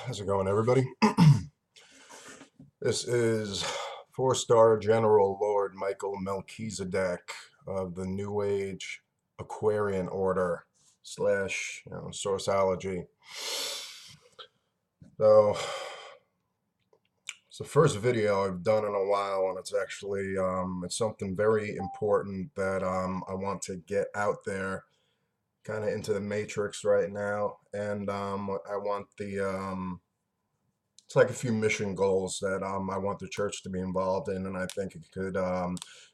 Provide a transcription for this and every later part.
How's it going, everybody? This is four-star General Lord Michael Melchizedek of the New Age Aquarian Order slash Sourceology. So it's the first video I've done in a while, and it's actually it's something very important that I want to get out there, kind of into the matrix right now, and I want the it's like a few mission goals that I want the church to be involved in, and I think it could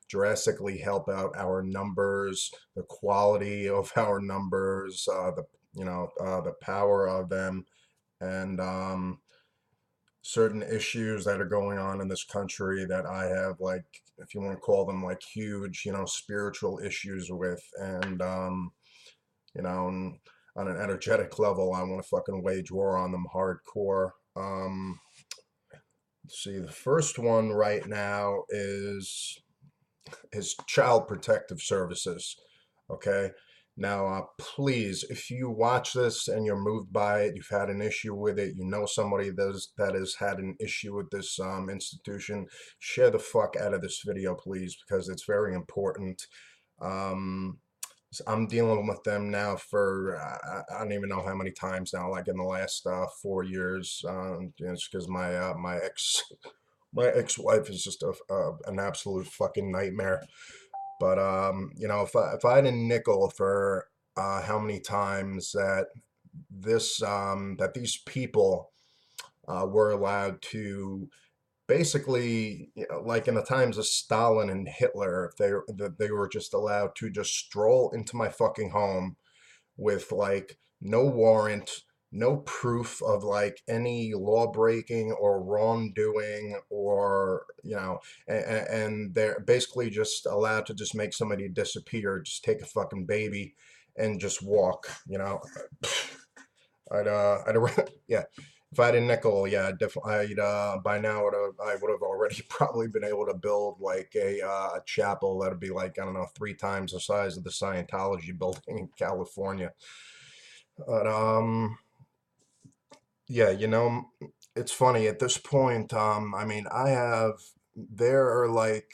drastically help out our numbers, the quality of our numbers, the power of them, and certain issues that are going on in this country that I have, like, if you want to call them like huge, spiritual issues with, and on an energetic level, I want to fucking wage war on them hardcore. See, the first one right now is Child Protective Services. Okay. Now, please, if you watch this and you're moved by it, you've had an issue with it, you know somebody that has had an issue with this institution, share the fuck out of this video, please, because it's very important. I'm dealing with them now for I don't even know how many times now, like in the last 4 years. It's because my ex-wife is just an absolute fucking nightmare. But if I had a nickel for how many times that these people were allowed to basically, like in the times of Stalin and Hitler, if they were just allowed to just stroll into my fucking home with like no warrant, no proof of like any law breaking or wrongdoing, or and they're basically just allowed to just make somebody disappear, just take a fucking baby and just walk. I'd yeah. If I had a nickel, yeah, definitely. By now I would have already probably been able to build like a chapel that'd be like, I don't know, 3 times the size of the Scientology building in California. But yeah, it's funny at this point. I mean, there are like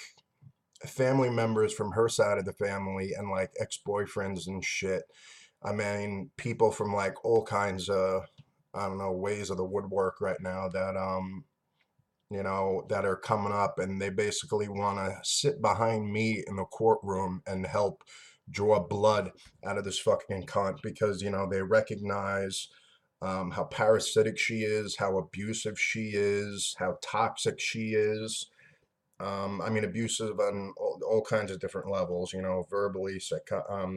family members from her side of the family and like ex-boyfriends and shit. I mean, people from like all kinds of, I don't know, ways of the woodwork right now that are coming up, and they basically want to sit behind me in the courtroom and help draw blood out of this fucking cunt because, they recognize how parasitic she is, how abusive she is, how toxic she is. I mean, abusive on all kinds of different levels, verbally,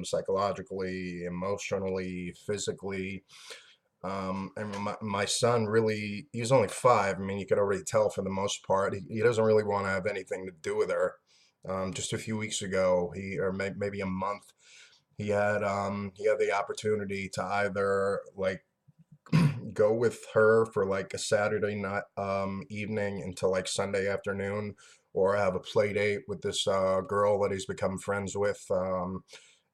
psychologically, emotionally, physically. And my son really, he's only 5. I mean, you could already tell for the most part, he doesn't really want to have anything to do with her. Just a few weeks ago, or maybe a month, he had the opportunity to either like go with her for like a Saturday night evening until like Sunday afternoon, or have a play date with this girl that he's become friends with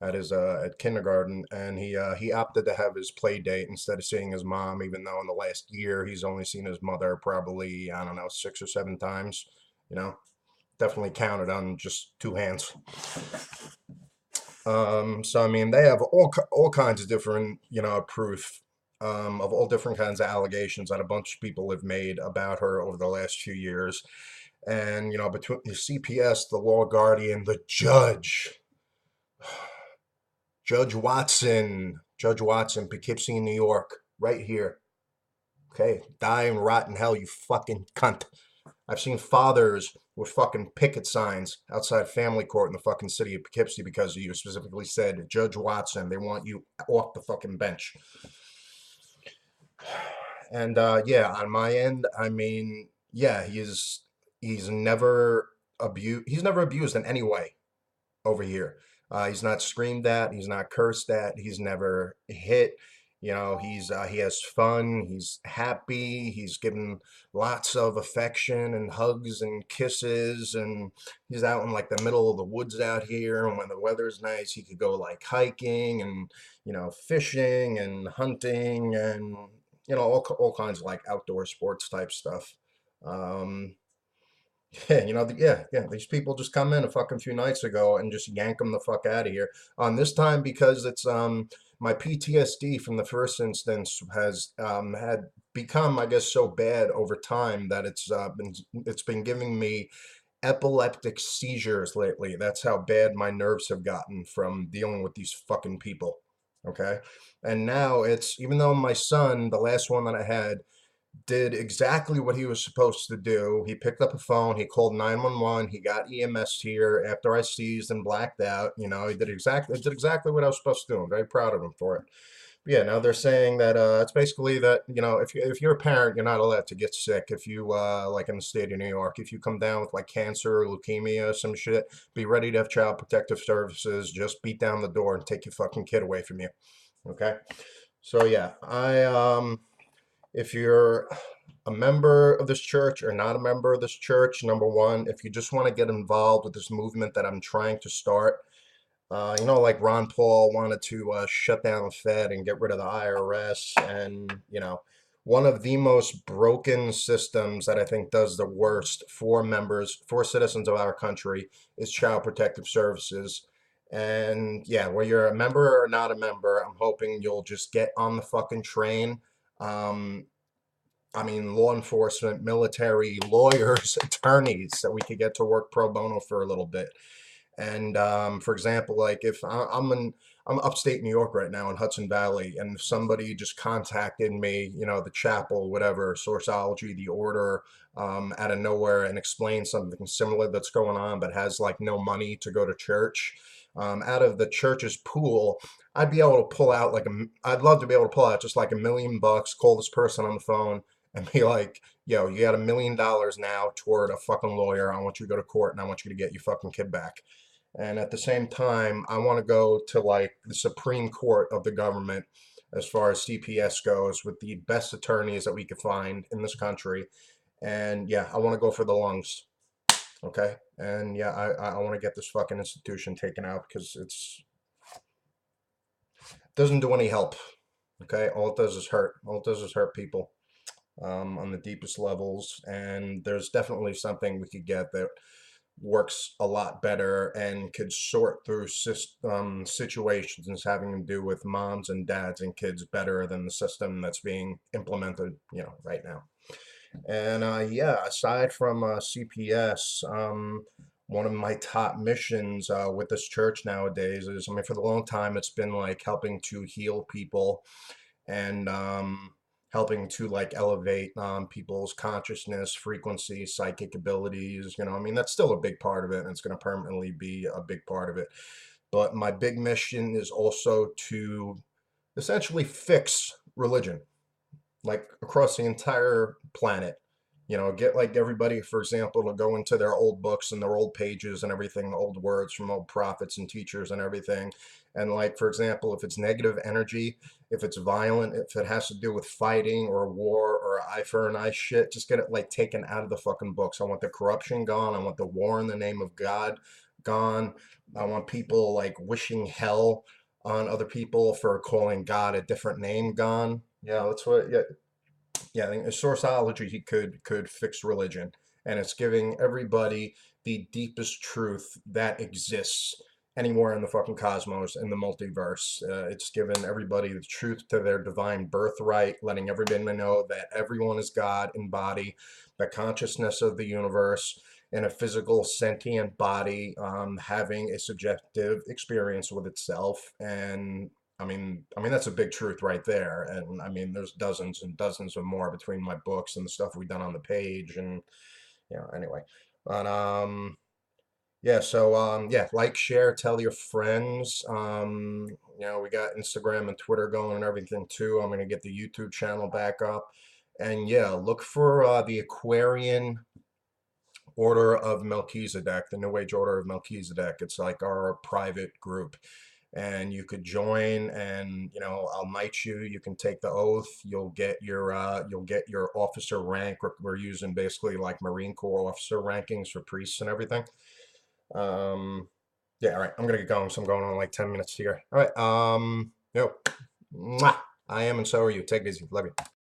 at kindergarten, and he opted to have his play date instead of seeing his mom, even though in the last year he's only seen his mother probably, I don't know, 6 or 7 times. You know, definitely counted on just 2 hands. So I mean, they have all kinds of different, proof of all different kinds of allegations that a bunch of people have made about her over the last few years. And between the CPS, the law guardian, the judge, Judge Watson, Poughkeepsie, New York, right here. Okay, die and rot in hell, you fucking cunt. I've seen fathers with fucking picket signs outside family court in the fucking city of Poughkeepsie because you specifically said, Judge Watson, they want you off the fucking bench. And yeah, on my end, I mean, yeah, he's never abused in any way over here. He's not screamed at, he's not cursed at, he's never hit. He has fun, he's happy, he's given lots of affection and hugs and kisses, and he's out in like the middle of the woods out here, and when the weather's nice, he could go like hiking and, fishing and hunting, and all kinds of like outdoor sports type stuff. Um, yeah, yeah. These people just come in a fucking few nights ago and just yank them the fuck out of here. On this time because it's my PTSD from the first instance has had become, I guess, so bad over time that it's been giving me epileptic seizures lately. That's how bad my nerves have gotten from dealing with these fucking people. Okay. And now it's, even though my son, the last one that I had, did exactly what he was supposed to do. He picked up a phone, he called 911, he got EMS here after I seized and blacked out. He did exactly what I was supposed to do. I'm very proud of him for it. But yeah, now they're saying that it's basically that, if you're a parent, you're not allowed to get sick. If you like in the state of New York, if you come down with like cancer or leukemia or some shit, be ready to have child protective services. Just beat down the door and take your fucking kid away from you. Okay? So yeah, I if you're a member of this church or not a member of this church, number one, if you just want to get involved with this movement that I'm trying to start, like Ron Paul wanted to shut down the Fed and get rid of the IRS. And, one of the most broken systems that I think does the worst for members, for citizens of our country, is Child Protective Services. And yeah, whether you're a member or not a member, I'm hoping you'll just get on the fucking train. Um, I mean, law enforcement, military, lawyers, attorneys, that we could get to work pro bono for a little bit. And for example, like if I'm upstate New York right now in Hudson Valley, and if somebody just contacted me, the chapel, whatever, Sourceology, the order, out of nowhere, and explained something similar that's going on, but has like no money to go to church, out of the church's pool, I'd be able to pull out I'd love to be able to pull out just like $1 million, call this person on the phone, and be like, yo, you got $1 million now toward a fucking lawyer. I want you to go to court and I want you to get your fucking kid back. And at the same time, I want to go to like the Supreme Court of the government as far as CPS goes with the best attorneys that we could find in this country. And yeah, I want to go for the lungs. Okay. And yeah, I want to get this fucking institution taken out because it doesn't do any help. Okay. All it does is hurt. All it does is hurt people on the deepest levels. And there's definitely something we could get that works a lot better and could sort through situations having to do with moms and dads and kids better than the system that's being implemented, right now. And yeah, aside from CPS, one of my top missions with this church nowadays is, I mean, for the long time, it's been like helping to heal people and helping to like elevate people's consciousness, frequency, psychic abilities. I mean, that's still a big part of it, and it's going to permanently be a big part of it. But my big mission is also to essentially fix religion, like across the entire planet. Get like everybody, for example, to go into their old books and their old pages and everything, old words from old prophets and teachers and everything. And like, for example, if it's negative energy, if it's violent, if it has to do with fighting or war or eye for an eye shit, just get it like taken out of the fucking books. I want the corruption gone. I want the war in the name of God gone. I want people like wishing hell on other people for calling God a different name gone. Yeah, that's what. Yeah, yeah, I think Sourceology he could fix religion, and it's giving everybody the deepest truth that exists anywhere in the fucking cosmos, in the multiverse. It's given everybody the truth to their divine birthright, letting everybody know that everyone is God in body, the consciousness of the universe in a physical sentient body, having a subjective experience with itself. And I mean that's a big truth right there. And I mean there's dozens and dozens of more between my books and the stuff we've done on the page. And anyway. But yeah, so yeah, like, share, tell your friends. We got Instagram and Twitter going and everything too. I'm gonna get the YouTube channel back up. And yeah, look for the Aquarian Order of Melchizedek, the New Age Order of Melchizedek. It's like our private group, and you could join, and I'll knight you. You can take the oath. You'll get your officer rank. We're using basically like Marine Corps officer rankings for priests and everything. Um, yeah, all right. I'm gonna get going. So I'm going on like 10 minutes here. All right. Yo, mwah. I am, and so are you. Take it easy. Love you.